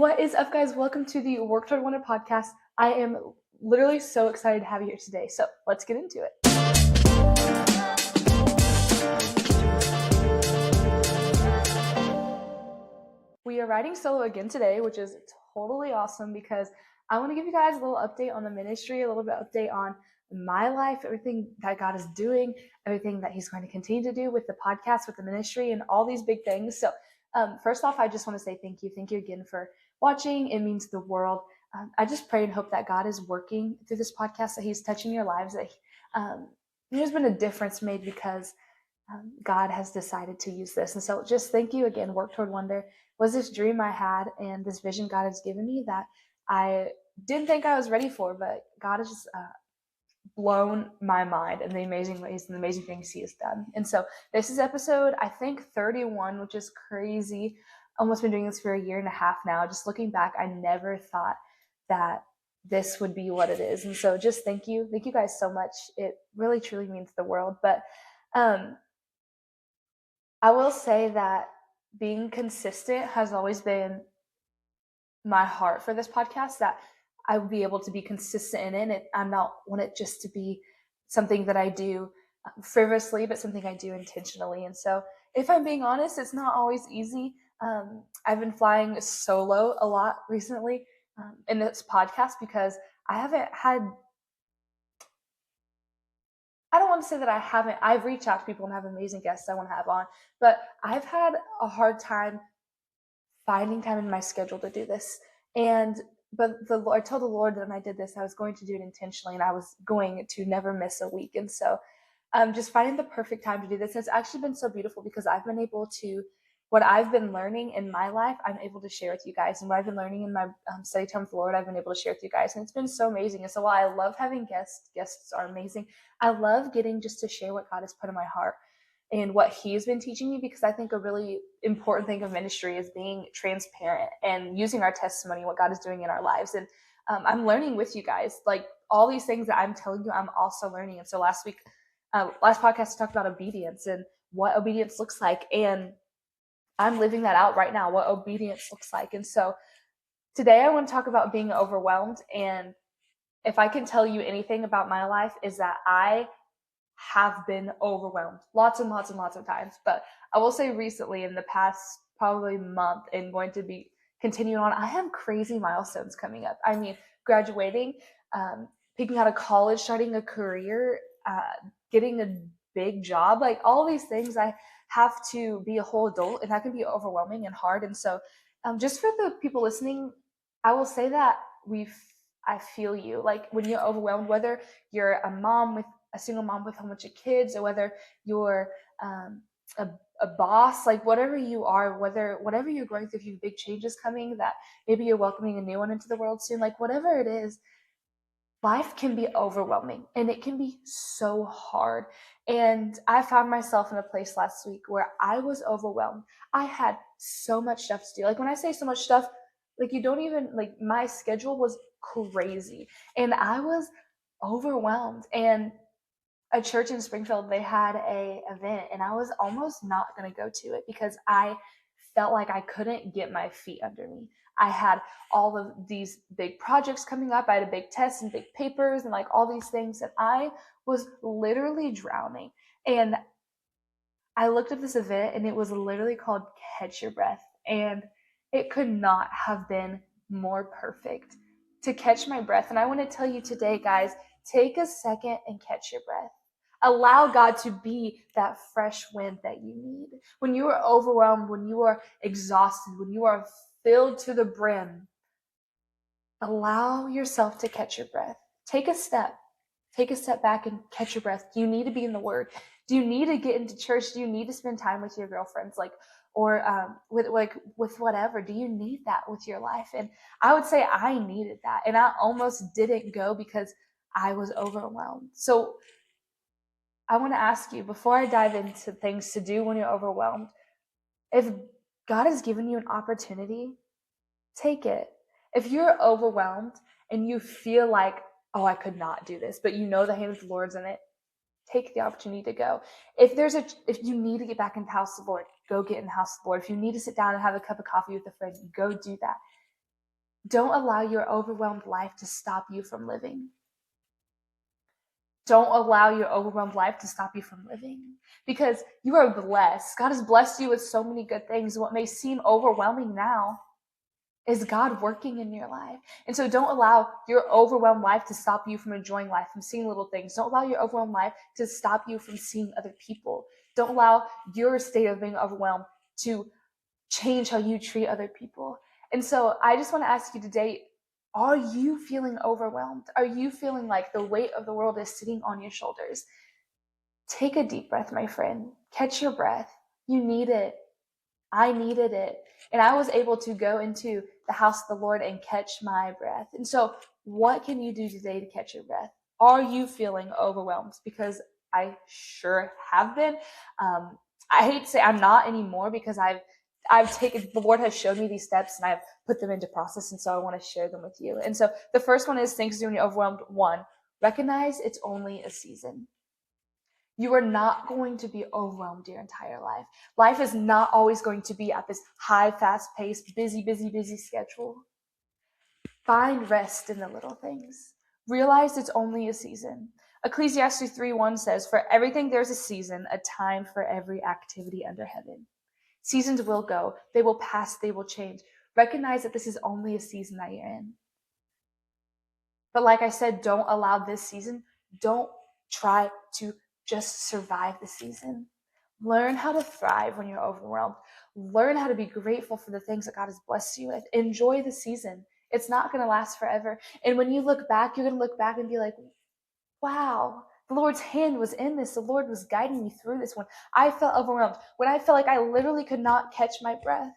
What is up, guys? Welcome to the Work Toward Wonder podcast. I am literally so excited to have you here today. So let's get into it. We are riding solo again today, which is totally awesome because I want to give you guys a little update on the ministry, a little bit update on my life, everything that God is doing, everything that He's going to continue to do with the podcast, with the ministry, and all these big things. So first off, I just want to say thank you. Thank you again for watching. It means the world. I just pray and hope that God is working through this podcast, that He's touching your lives, that there's been a difference made because God has decided to use this. And so just thank you again. Work Toward Wonder was this dream I had and this vision God has given me that I didn't think I was ready for, but God has just blown my mind in the amazing ways and the amazing things He has done. And so this is episode, I think, 31, which is crazy. Almost been doing this for a year and a half now. Just looking back, I never thought that this would be what it is. And so just thank you. Thank you guys so much. It really, truly means the world. But I will say that being consistent has always been my heart for this podcast, that I would be able to be consistent in it. I don't want it just to be something that I do frivolously, but something I do intentionally. And so if I'm being honest, it's not always easy. I've been flying solo a lot recently in this podcast because I don't want to say that I've reached out to people and have amazing guests I want to have on, but I've had a hard time finding time in my schedule to do this. But I told the Lord that when I did this, I was going to do it intentionally and I was going to never miss a week. And so just finding the perfect time to do this has actually been so beautiful because I've been able to, what I've been learning in my life, I'm able to share with you guys. And what I've been learning in my study time with the Lord, I've been able to share with you guys. And it's been so amazing. And so while I love having guests are amazing, I love getting just to share what God has put in my heart and what He's been teaching me, because I think a really important thing of ministry is being transparent and using our testimony, what God is doing in our lives. And I'm learning with you guys, like all these things that I'm telling you, I'm also learning. And so last podcast, I talked about obedience and what obedience looks like. And I'm living that out right now, what obedience looks like. And so today I want to talk about being overwhelmed. And if I can tell you anything about my life, is that I have been overwhelmed lots and lots and lots of times. But I will say recently, in the past probably month and going to be continuing on, I have crazy milestones coming up. I mean, graduating, picking out of college, starting a career, getting a big job, like all these things. I have to be a whole adult, and that can be overwhelming and hard. And so just for the people listening, I will say that I feel you. Like when you're overwhelmed, whether you're a single mom with a bunch of kids, or whether you're a boss, like whatever you are, whatever you're going through, if you have big changes coming, that maybe you're welcoming a new one into the world soon, like whatever it is, life can be overwhelming and it can be so hard. And I found myself in a place last week where I was overwhelmed. I had so much stuff to do. Like when I say so much stuff, like you don't even, like my schedule was crazy and I was overwhelmed. And a church in Springfield, they had a event and I was almost not going to go to it because I felt like I couldn't get my feet under me. I had all of these big projects coming up. I had a big test and big papers and like all these things, and I was literally drowning. And I looked at this event and it was literally called Catch Your Breath. And it could not have been more perfect to catch my breath. And I want to tell you today, guys, take a second and catch your breath. Allow God to be that fresh wind that you need. When you are overwhelmed, when you are exhausted, when you are filled to the brim, allow yourself to catch your breath. Take a step. Take a step back and catch your breath. Do you need to be in the Word? Do you need to get into church? Do you need to spend time with your girlfriends, or with whatever? Do you need that with your life? And I would say I needed that, and I almost didn't go because I was overwhelmed. So I want to ask you, before I dive into things to do when you're overwhelmed, if God has given you an opportunity, take it. If you're overwhelmed and you feel like, oh, I could not do this, but you know the hand of the Lord's in it, take the opportunity to go. If you need to get back in the house of the Lord, go get in the house of the Lord. If you need to sit down and have a cup of coffee with a friend, go do that. Don't allow your overwhelmed life to stop you from living. Don't allow your overwhelmed life to stop you from living, because you are blessed. God has blessed you with so many good things. What may seem overwhelming now is God working in your life. And so don't allow your overwhelmed life to stop you from enjoying life, from seeing little things. Don't allow your overwhelmed life to stop you from seeing other people. Don't allow your state of being overwhelmed to change how you treat other people. And so I just want to ask you today, are you feeling overwhelmed? Are you feeling like the weight of the world is sitting on your shoulders? Take a deep breath, my friend. Catch your breath. You need it. I needed it. And I was able to go into the house of the Lord and catch my breath. And so, what can you do today to catch your breath? Are you feeling overwhelmed? Because I sure have been. I hate to say I'm not anymore, because I've taken, the Lord has showed me these steps and I've put them into process. And so I want to share them with you. And so the first one is things when you're overwhelmed. One, recognize it's only a season. You are not going to be overwhelmed your entire life. Life is not always going to be at this high, fast-paced, busy schedule. Find rest in the little things. Realize it's only a season. Ecclesiastes 3:1 says, "For everything there's a season, a time for every activity under heaven." Seasons will go. They will pass. They will change. Recognize that this is only a season that you're in. But like I said, don't allow this season. Don't try to just survive the season. Learn how to thrive when you're overwhelmed. Learn how to be grateful for the things that God has blessed you with. Enjoy the season. It's not going to last forever. And when you look back, you're going to look back and be like, wow, the Lord's hand was in this. The Lord was guiding me through this one. I felt overwhelmed. When I felt like I literally could not catch my breath,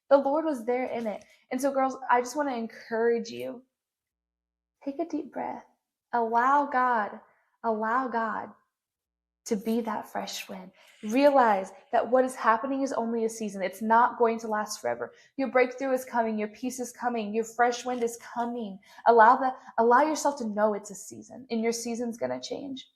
the Lord was there in it. And so, girls, I just want to encourage you. Take a deep breath. Allow God to be that fresh wind. Realize that what is happening is only a season. It's not going to last forever. Your breakthrough is coming. Your peace is coming. Your fresh wind is coming. Allow yourself to know it's a season, and your season's going to change.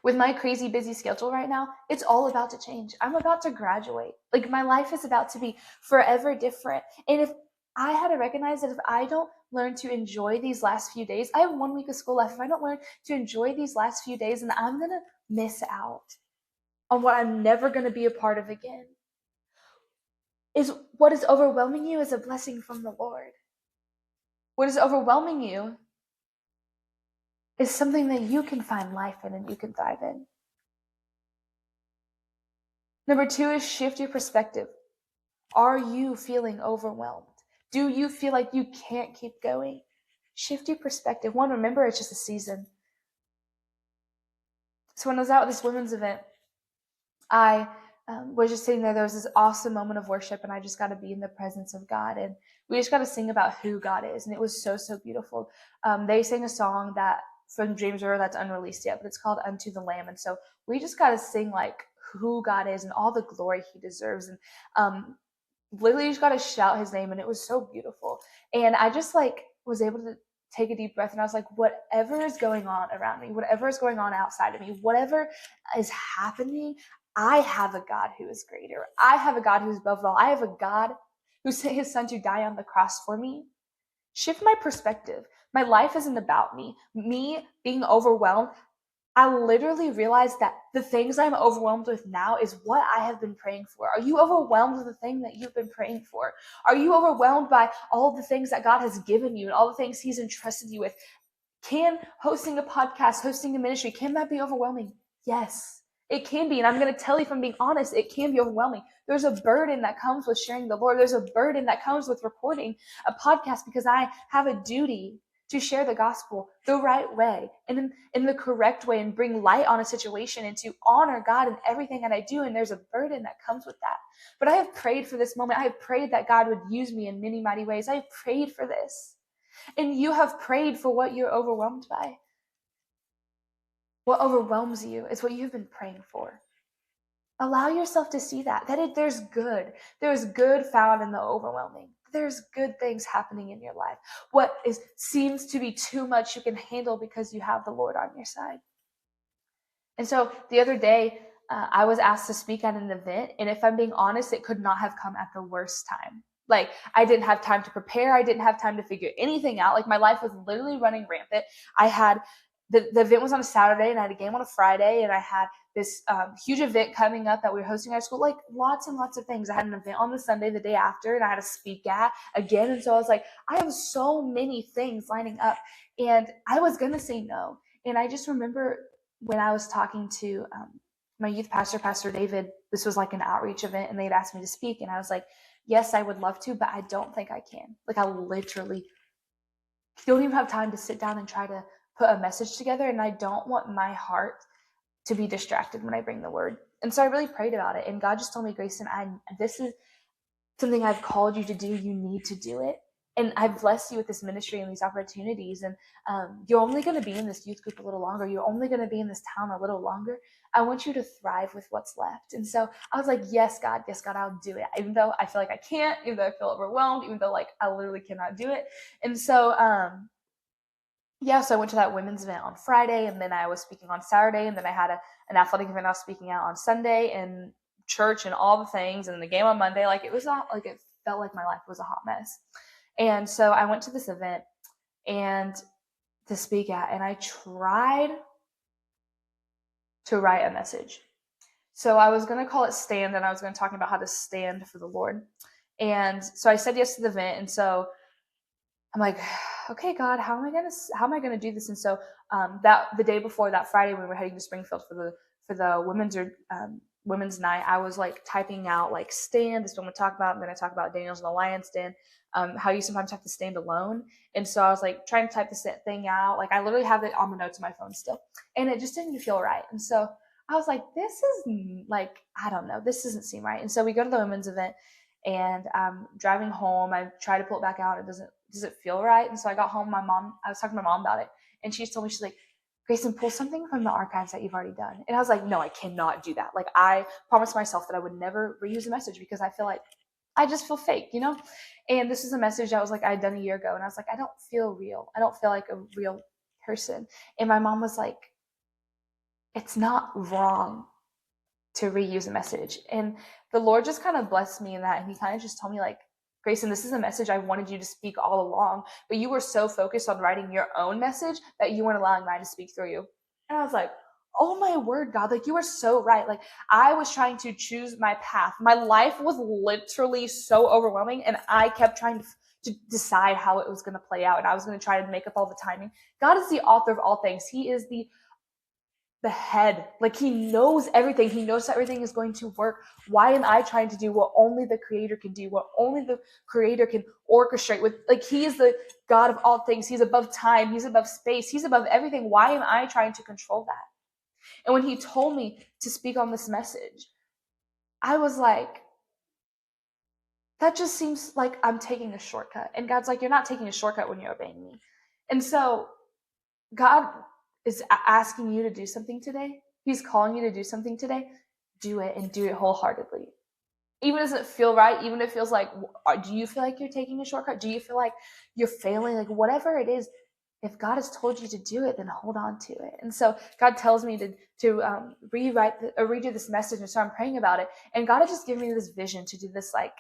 With my crazy busy schedule right now, it's all about to change. I'm about to graduate. Like, my life is about to be forever different. And if I had to recognize that if I don't learn to enjoy these last few days, I have 1 week of school left. If I don't learn to enjoy these last few days, then I'm going to miss out on what I'm never going to be a part of again. Is what is overwhelming you is a blessing from the Lord. What is overwhelming you is something that you can find life in and you can thrive in. Number 2 is shift your perspective. Are you feeling overwhelmed? Do you feel like you can't keep going? Shift your perspective. One, remember it's just a season. So when I was out at this women's event, I was just sitting there. There was this awesome moment of worship, and I just got to be in the presence of God. And we just got to sing about who God is. And it was so, so beautiful. They sang a song that from James River that's unreleased yet, but it's called Unto the Lamb. And so we just got to sing like who God is and all the glory he deserves. And literally just got to shout his name. And it was so beautiful. And I just like was able to take a deep breath, and I was like, whatever is going on around me, whatever is going on outside of me, whatever is happening, I have a God who is greater. I have a God who is above it all. I have a God who sent his son to die on the cross for me. Shift my perspective. My life isn't about me. Me being overwhelmed, I literally realized that the things I'm overwhelmed with now is what I have been praying for. Are you overwhelmed with the thing that you've been praying for? Are you overwhelmed by all the things that God has given you and all the things he's entrusted you with? Can hosting a podcast, hosting a ministry, can that be overwhelming? Yes, it can be. And I'm going to tell you, if I'm being honest, it can be overwhelming. There's a burden that comes with sharing the Lord. There's a burden that comes with recording a podcast, because I have a duty to share the gospel the right way and in the correct way, and bring light on a situation and to honor God in everything that I do. And there's a burden that comes with that. But I have prayed for this moment. I have prayed that God would use me in many mighty ways. I have prayed for this. And you have prayed for what you're overwhelmed by. What overwhelms you is what you've been praying for. Allow yourself to see that there's good. There's good found in the overwhelming. There's good things happening in your life. What seems to be too much, you can handle because you have the Lord on your side. And so the other day, I was asked to speak at an event, and if I'm being honest, it could not have come at the worst time. Like, I didn't have time to prepare. I didn't have time to figure anything out. Like, my life was literally running rampant. I had the event was on a Saturday, and I had a game on a Friday, and I had this huge event coming up that we were hosting at our school, like lots and lots of things. I had an event on the Sunday the day after, and I had to speak at again. And so I was like, I have so many things lining up, and I was going to say no. And I just remember when I was talking to my youth pastor, Pastor David, this was like an outreach event, and they'd asked me to speak. And I was like, yes, I would love to, but I don't think I can. Like, I literally don't even have time to sit down and try to put a message together. And I don't want my heart to be distracted when I bring the word. And so I really prayed about it. And God just told me, Gracyn, this is something I've called you to do. You need to do it. And I've blessed you with this ministry and these opportunities. And you're only going to be in this youth group a little longer. You're only going to be in this town a little longer. I want you to thrive with what's left. And so I was like, yes, God, I'll do it. Even though I feel like I can't, even though I feel overwhelmed, even though like I literally cannot do it. And so, so I went to that women's event on Friday, and then I was speaking on Saturday, and then I had an athletic event I was speaking at on Sunday, and church and all the things, and the game on Monday. Like, it felt like my life was a hot mess. And so I went to this event and to speak at, and I tried to write a message. So I was going to call it Stand, and I was going to talk about how to stand for the Lord. And so I said yes to the event, and so I'm like, okay, God, how am I gonna do this? And so that the day before that Friday, when we were heading to Springfield for the women's night, I was like typing out like stand. This is what I'm gonna talk about. I'm gonna talk about Daniel's in the lion's den. How you sometimes have to stand alone. And so I was like trying to type this thing out. Like, I literally have it on the notes of my phone still, and it just didn't feel right. And so I was like, this is like, I don't know, this doesn't seem right. And so we go to the women's event, and driving home, I try to pull it back out. It doesn't feel right. And so I got home. I was talking to my mom about it, and she told me, she's like, Gracyn, pull something from the archives that you've already done. And I was like, no, I cannot do that. Like, I promised myself that I would never reuse a message, because I feel like I just feel fake, you know? And this is a message that was like I had done a year ago, and I was like, I don't feel real. I don't feel like a real person. And my mom was like, it's not wrong to reuse a message. And the Lord just kind of blessed me in that. And he kind of just told me, like, Gracyn, this is a message I wanted you to speak all along, but you were so focused on writing your own message that you weren't allowing mine to speak through you. And I was like, oh my word, God, like, you are so right. Like, I was trying to choose my path. My life was literally so overwhelming, and I kept trying to decide how it was going to play out. And I was going to try to make up all the timing. God is the author of all things. He is the head. Like, he knows everything. He knows how everything is going to work. Why am I trying to do what only the creator can do, what only the creator can orchestrate with? Like, he is the God of all things. He's above time. He's above space. He's above everything. Why am I trying to control that? And when he told me to speak on this message, I was like, that just seems like I'm taking a shortcut. And God's like, you're not taking a shortcut when you're obeying me. And so God is asking you to do something today. He's calling you to do something today. Do it, and do it wholeheartedly. Even if it doesn't feel right, even if it feels like, do you feel like you're taking a shortcut? Do you feel like you're failing? Like, whatever it is, if God has told you to do it, then hold on to it. And so God tells me to redo this message. And so I'm praying about it. And God has just given me this vision to do this, like,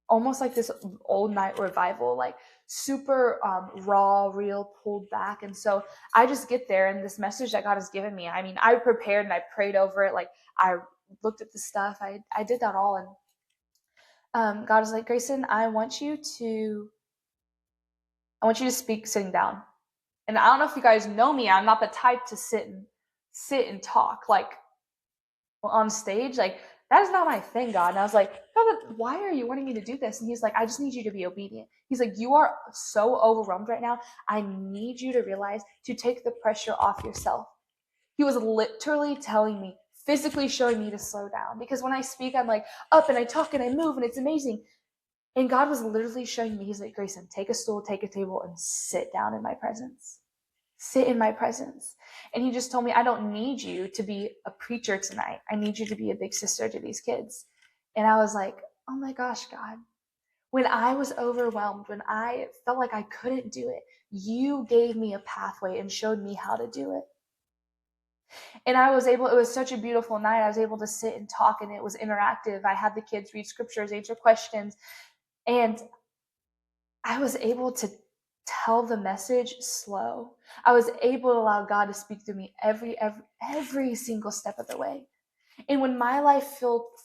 almost like this old night revival, like super raw, real, pulled back. And so I just get there, and this message that God has given me, I mean, I prepared and I prayed over it. Like, I looked at the stuff. I did that all. And God was like, Gracyn, I want you to speak sitting down. And I don't know if you guys know me. I'm not the type to sit and talk like on stage. Like, that is not my thing, God. And I was like, God, why are you wanting me to do this? And he's like, I just need you to be obedient. He's like, you are so overwhelmed right now. I need you to realize to take the pressure off yourself. He was literally telling me, physically showing me to slow down. Because when I speak, I'm like up and I talk and I move, and it's amazing. And God was literally showing me, he's like, Gracyn, take a stool, take a table, and sit down in my presence. Sit in my presence. And he just told me, I don't need you to be a preacher tonight. I need you to be a big sister to these kids. And I was like, oh my gosh, God. When I was overwhelmed, when I felt like I couldn't do it, you gave me a pathway and showed me how to do it. And it was such a beautiful night. I was able to sit and talk, and it was interactive. I had the kids read scriptures, answer questions, and I was able to tell the message slow. I was able to allow God to speak through me every single step of the way. And when my life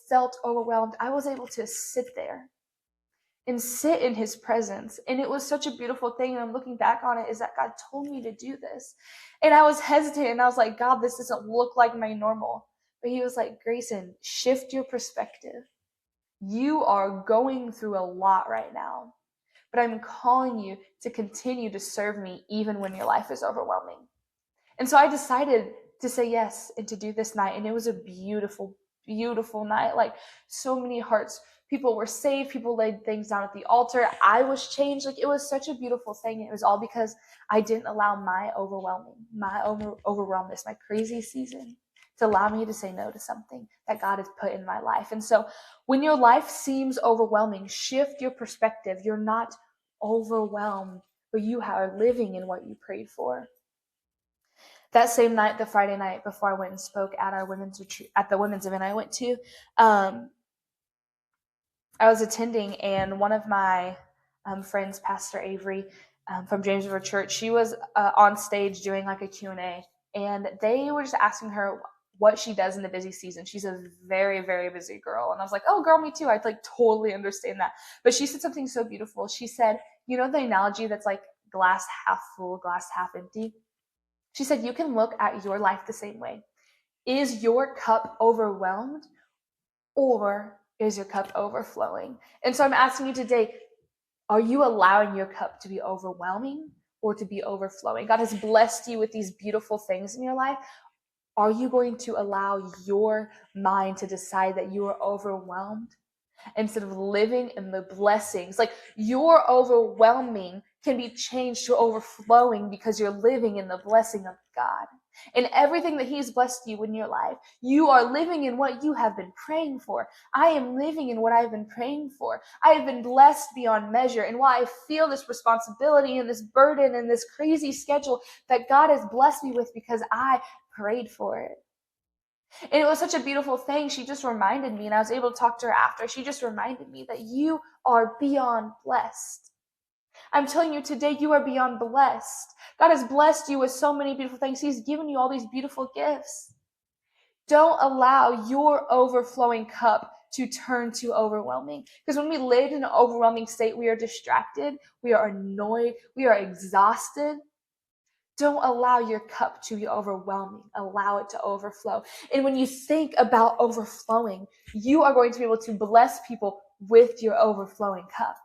felt overwhelmed, I was able to sit there and sit in his presence. And it was such a beautiful thing. And I'm looking back on it, is that God told me to do this. And I was hesitant, and I was like, God, this doesn't look like my normal. But he was like, Gracyn, shift your perspective. You are going through a lot right now, but I'm calling you to continue to serve me even when your life is overwhelming. And so I decided to say yes and to do this night. And it was a beautiful, beautiful night. Like, so many hearts. People were saved. People laid things down at the altar. I was changed. Like, it was such a beautiful thing. It was all because I didn't allow my overwhelmness, my crazy season, to allow me to say no to something that God has put in my life. And so when your life seems overwhelming, shift your perspective. You're not overwhelmed, but you are living in what you prayed for. That same night, the Friday night before I went and spoke at our women's retreat, at the women's event I went to, I was attending, and one of my friends, Pastor Avery from James River Church, she was on stage doing like a Q&A, and they were just asking her what she does in the busy season. She's a very, very busy girl. And I was like, oh, girl, me too. I like totally understand that. But she said something so beautiful. She said, you know the analogy that's like glass half full, glass half empty? She said, you can look at your life the same way. Is your cup overwhelmed, or is your cup overflowing? And so I'm asking you today, are you allowing your cup to be overwhelming or to be overflowing? God has blessed you with these beautiful things in your life. Are you going to allow your mind to decide that you are overwhelmed instead of living in the blessings? Like, your overwhelming can be changed to overflowing because you're living in the blessing of God. And everything that he's blessed you in your life, you are living in what you have been praying for. I am living in what I've been praying for. I have been blessed beyond measure. And while I feel this responsibility and this burden and this crazy schedule, that God has blessed me with because I prayed for it. And it was such a beautiful thing. She just reminded me, and I was able to talk to her after. She just reminded me that you are beyond blessed. I'm telling you today, you are beyond blessed. God has blessed you with so many beautiful things. He's given you all these beautiful gifts. Don't allow your overflowing cup to turn to overwhelming. Because when we live in an overwhelming state, we are distracted, we are annoyed, we are exhausted. Don't allow your cup to be overwhelming. Allow it to overflow. And when you think about overflowing, you are going to be able to bless people with your overflowing cup.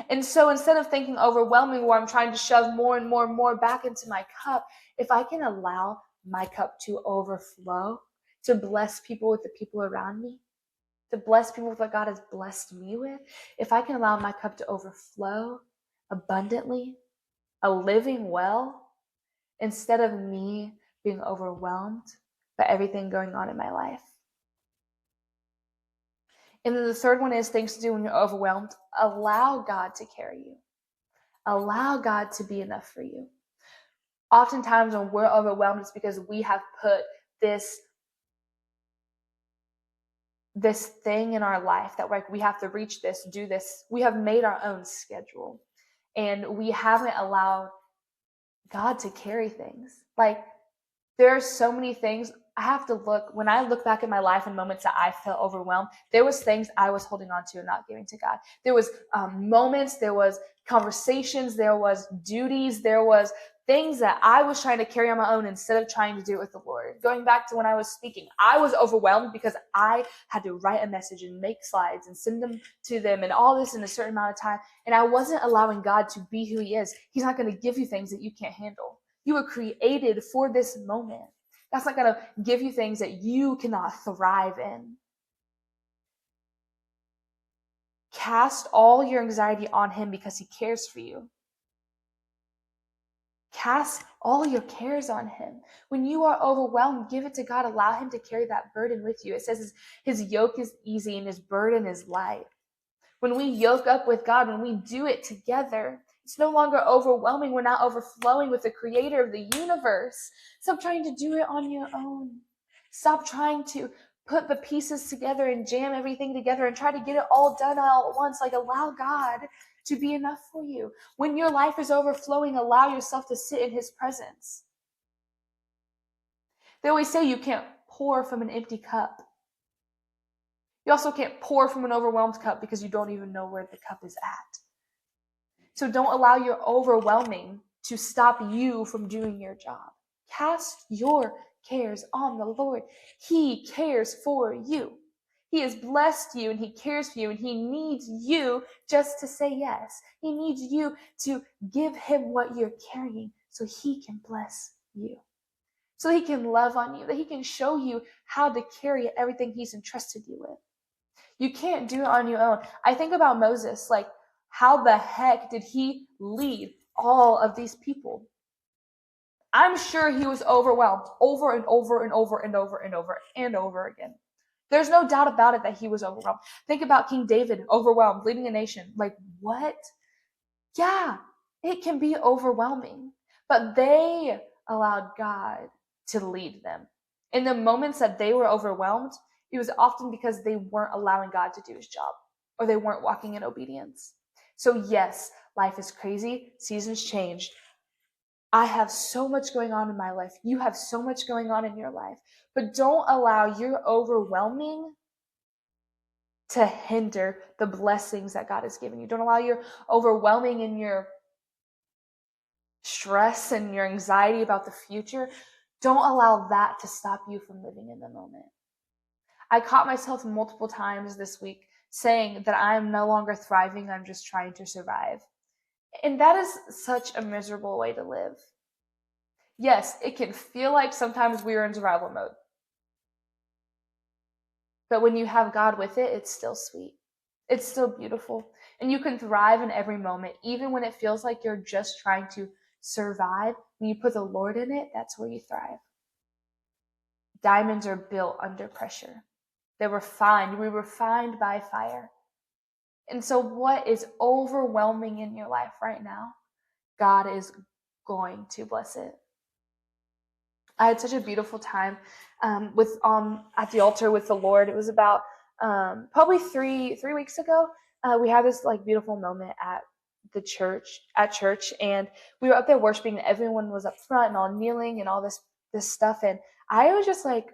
And so instead of thinking overwhelming, where I'm trying to shove more and more and more back into my cup, if I can allow my cup to overflow, to bless people with the people around me, to bless people with what God has blessed me with, if I can allow my cup to overflow abundantly, a living well, instead of me being overwhelmed by everything going on in my life. And then the third one is things to do when you're overwhelmed. Allow God to carry you. Allow God to be enough for you. Oftentimes when we're overwhelmed, it's because we have put this thing in our life that like we have to reach this, do this. We have made our own schedule, and we haven't allowed God to carry things. Like, there are so many things. When I look back at my life in moments that I felt overwhelmed, there was things I was holding on to and not giving to God. There was moments, there was conversations, there was duties, there was things that I was trying to carry on my own instead of trying to do it with the Lord. Going back to when I was speaking, I was overwhelmed because I had to write a message and make slides and send them to them and all this in a certain amount of time. And I wasn't allowing God to be who he is. He's not going to give you things that you can't handle. You were created for this moment. That's not going to give you things that you cannot thrive in. Cast all your anxiety on him because he cares for you. Cast all your cares on him. When you are overwhelmed, give it to God. Allow him to carry that burden with you. It says his yoke is easy and his burden is light. When we yoke up with God, when we do it together, It's no longer overwhelming. We're not overflowing with the creator of the universe. Stop trying to do it on your own. Stop trying to put the pieces together and jam everything together and try to get it all done all at once. Like, allow God to be enough for you. When your life is overflowing, allow yourself to sit in his presence. They always say you can't pour from an empty cup. You also can't pour from an overwhelmed cup because you don't even know where the cup is at. So don't allow your overwhelming to stop you from doing your job. Cast your cares on the Lord. He cares for you. He has blessed you and he cares for you, and he needs you just to say yes. He needs you to give him what you're carrying so he can bless you, so he can love on you, that he can show you how to carry everything he's entrusted you with. You can't do it on your own. I think about Moses, like, how the heck did he lead all of these people? I'm sure he was overwhelmed over and over and over and over and over and over again. There's no doubt about it that he was overwhelmed. Think about King David, overwhelmed, leading a nation. Like, what? Yeah, it can be overwhelming, but they allowed God to lead them. In the moments that they were overwhelmed, it was often because they weren't allowing God to do his job, or they weren't walking in obedience. So yes, life is crazy. Seasons change. I have so much going on in my life. You have so much going on in your life. But don't allow your overwhelming to hinder the blessings that God has given you. Don't allow your overwhelming and your stress and your anxiety about the future. Don't allow that to stop you from living in the moment. I caught myself multiple times this week saying that I'm no longer thriving, I'm just trying to survive. And that is such a miserable way to live. Yes, it can feel like sometimes we are in survival mode. But when you have God with it, it's still sweet. It's still beautiful. And you can thrive in every moment, even when it feels like you're just trying to survive. When you put the Lord in it, that's where you thrive. Diamonds are built under pressure. They're refined. We refined by fire. And so what is overwhelming in your life right now, God is going to bless it. I had such a beautiful time at the altar with the Lord. It was about probably three weeks ago. We had this like beautiful moment at church, and we were up there worshiping, and everyone was up front and all kneeling and all this stuff, and I was just like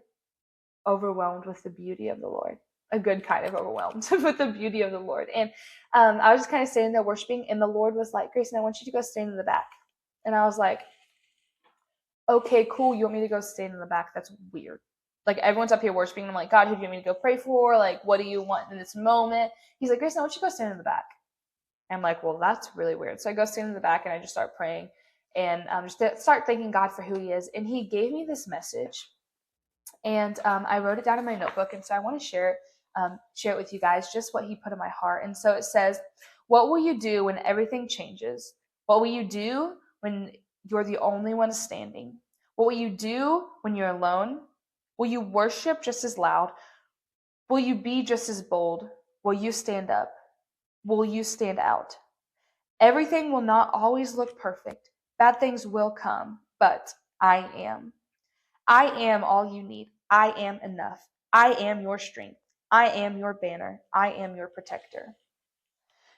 overwhelmed with the beauty of the Lord. A good kind of overwhelmed with the beauty of the Lord. And I was just kind of standing there worshiping, and the Lord was like, Gracyn, I want you to go stand in the back. And I was like, okay, cool. You want me to go stand in the back? That's weird. Like, everyone's up here worshiping. And I'm like, God, who do you want me to go pray for? Like, what do you want in this moment? He's like, Gracyn, I want you to go stand in the back. And I'm like, well, that's really weird. So I go stand in the back and I just start praying and just start thanking God for who he is. And he gave me this message. And I wrote it down in my notebook. And so I want to share it with you guys, just what he put in my heart. And so it says, what will you do when everything changes? What will you do when you're the only one standing? What will you do when you're alone? Will you worship just as loud? Will you be just as bold? Will you stand up? Will you stand out? Everything will not always look perfect. Bad things will come, but I am. I am all you need. I am enough. I am your strength. I am your banner. I am your protector.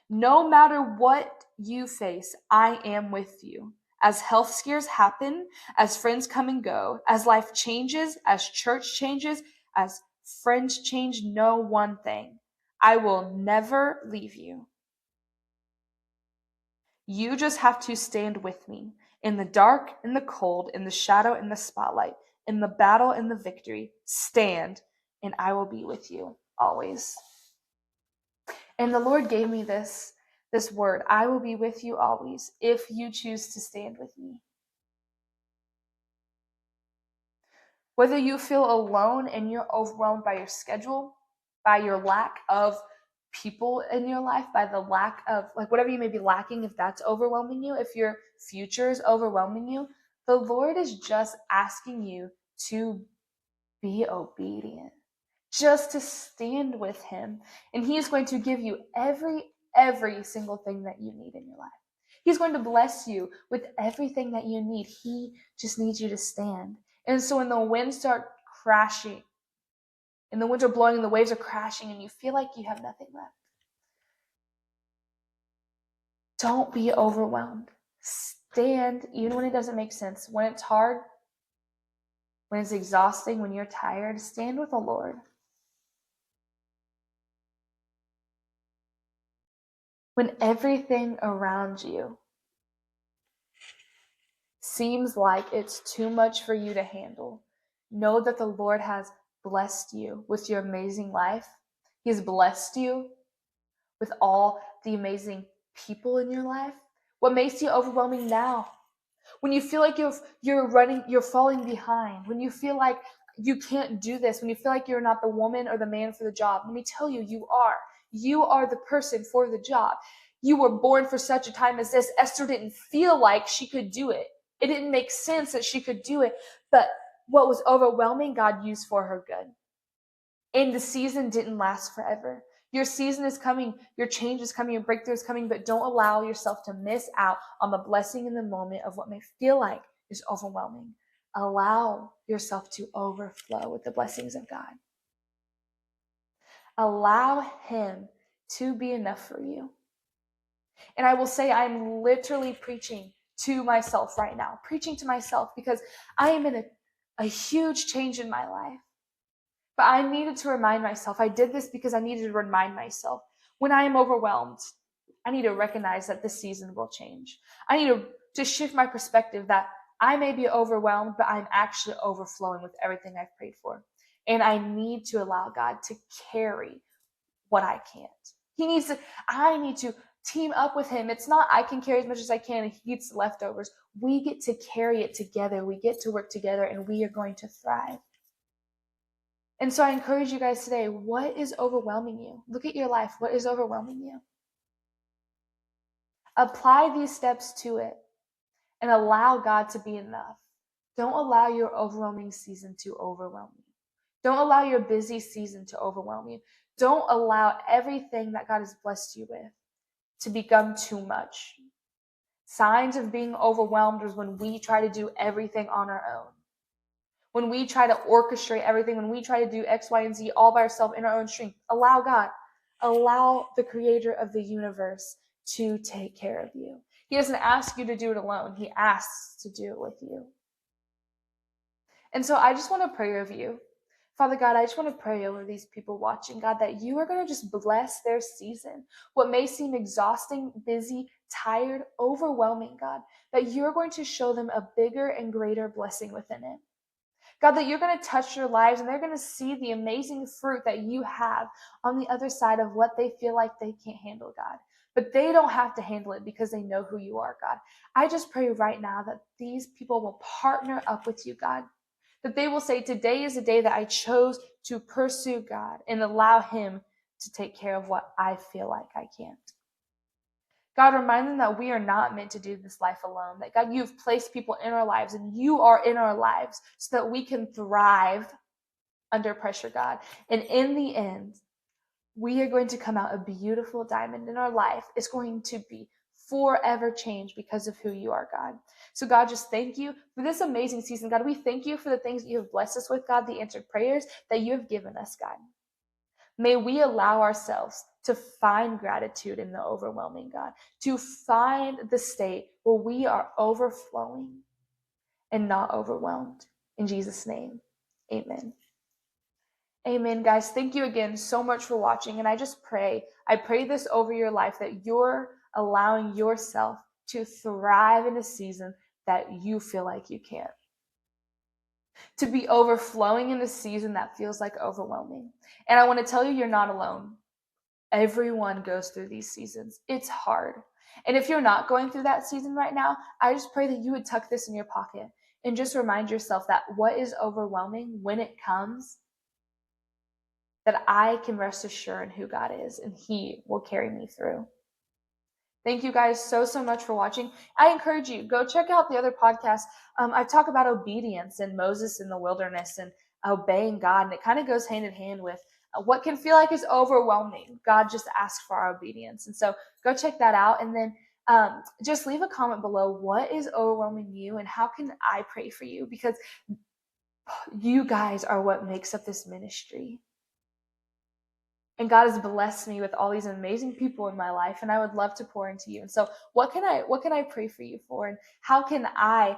No matter what you face, I am with you. As health scares happen, as friends come and go, as life changes, as church changes, as friends change, know one thing. I will never leave you. You just have to stand with me in the dark, in the cold, in the shadow, in the spotlight, in the battle, in the victory. Stand, and I will be with you always. And the Lord gave me this word. I will be with you always if you choose to stand with me. Whether you feel alone and you're overwhelmed by your schedule, by your lack of people in your life, by the lack of, like, whatever you may be lacking, if that's overwhelming you, if your future is overwhelming you, the Lord is just asking you to be obedient, just to stand with him. And he is going to give you every single thing that you need in your life. He's going to bless you with everything that you need. He just needs you to stand. And so when the winds start crashing, and the winds are blowing and the waves are crashing, and you feel like you have nothing left, don't be overwhelmed. Stand even when it doesn't make sense. When it's hard, when it's exhausting, when you're tired, stand with the Lord. When everything around you seems like it's too much for you to handle, know that the Lord has blessed you with your amazing life. He has blessed you with all the amazing people in your life. What makes you overwhelming now? When you feel like you're falling behind, when you feel like you can't do this, when you feel like you're not the woman or the man for the job, let me tell you, you are. You are the person for the job. You were born for such a time as this. Esther didn't feel like she could do it. It didn't make sense that she could do it. But what was overwhelming, God used for her good. And the season didn't last forever. Your season is coming, your change is coming, your breakthrough is coming, but don't allow yourself to miss out on the blessing in the moment of what may feel like is overwhelming. Allow yourself to overflow with the blessings of God. Allow Him to be enough for you. And I will say, I'm literally preaching to myself right now, preaching to myself, because I am in a huge change in my life. But I needed to remind myself. I did this because I needed to remind myself. When I am overwhelmed, I need to recognize that this season will change. I need to shift my perspective that I may be overwhelmed, but I'm actually overflowing with everything I've prayed for. And I need to allow God to carry what I can't. I need to team up with Him. It's not I can carry as much as I can and He gets the leftovers. We get to carry it together. We get to work together, and we are going to thrive. And so I encourage you guys today, what is overwhelming you? Look at your life. What is overwhelming you? Apply these steps to it and allow God to be enough. Don't allow your overwhelming season to overwhelm you. Don't allow your busy season to overwhelm you. Don't allow everything that God has blessed you with to become too much. Signs of being overwhelmed is when we try to do everything on our own. When we try to orchestrate everything, when we try to do X, Y, and Z all by ourselves in our own strength, allow God, allow the creator of the universe to take care of you. He doesn't ask you to do it alone. He asks to do it with you. And so I just want to pray over you. Father God, I just want to pray over these people watching, God, that you are going to just bless their season. What may seem exhausting, busy, tired, overwhelming, God, that you're going to show them a bigger and greater blessing within it. God, that you're going to touch their lives and they're going to see the amazing fruit that you have on the other side of what they feel like they can't handle, God. But they don't have to handle it because they know who you are, God. I just pray right now that these people will partner up with you, God. That they will say, today is the day that I chose to pursue God and allow Him to take care of what I feel like I can't. God, remind them that we are not meant to do this life alone. That God, you've placed people in our lives and you are in our lives so that we can thrive under pressure, God. And in the end, we are going to come out a beautiful diamond in our life. It's going to be forever changed because of who you are, God. So God, just thank you for this amazing season. God, we thank you for the things that you have blessed us with, God, the answered prayers that you have given us, God. May we allow ourselves to find gratitude in the overwhelming, God, to find the state where we are overflowing and not overwhelmed. In Jesus' name, amen. Amen, guys. Thank you again so much for watching. And I pray this over your life, that you're allowing yourself to thrive in a season that you feel like you can't. To be overflowing in a season that feels like overwhelming. And I want to tell you, you're not alone. Everyone goes through these seasons. It's hard. And if you're not going through that season right now, I just pray that you would tuck this in your pocket and just remind yourself that what is overwhelming, when it comes, that I can rest assured in who God is and He will carry me through. Thank you guys so much for watching. I encourage you, go check out the other podcasts. I talk about obedience and Moses in the wilderness and obeying God. And it kind of goes hand in hand with what can feel like is overwhelming. God just asks for our obedience. And so go check that out. And then just leave a comment below. What is overwhelming you, and how can I pray for you? Because you guys are what makes up this ministry. And God has blessed me with all these amazing people in my life, and I would love to pour into you. And so, what can I pray for you for, and how can I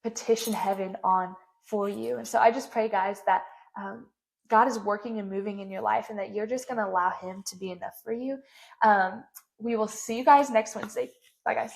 petition heaven on for you? And so, I just pray, guys, that God is working and moving in your life, and that you're just going to allow Him to be enough for you. We will see you guys next Wednesday. Bye, guys.